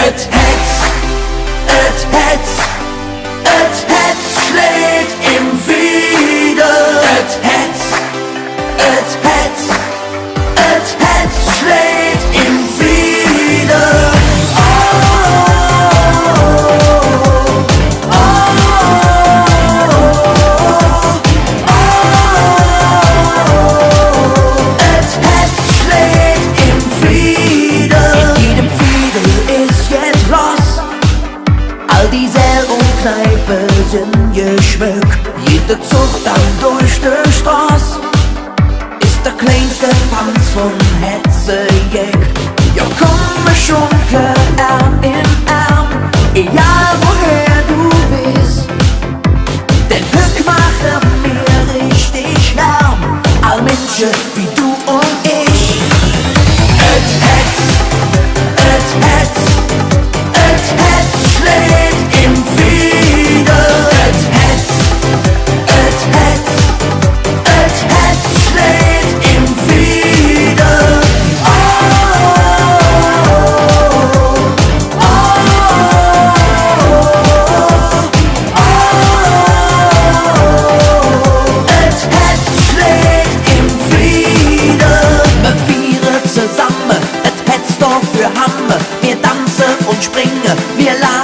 Et Hetz schlägt im Frieden. Et Hetz schlägt im Frieden. Et Hetz schlägt im Frieden. In jedem Frieden ist jetzt los. All die Säle und Kneipen sind geschmückt. Jeder Zug dann durch die Straße ist der kleinste Panz von Hetzejeck. Ja, komm schon, Arm in Arm, egal woher du bist. Denn Glück machen mir richtig Lärm, all Menschen wie du und ich. Et Hetz schlägt im Frieden. Et Hetz schlägt im Frieden. Et Hetz schlägt im Frieden. Wir feiern zusammen, et Hetz doch für Hammer. Wir tanzen und springen, wir lachen.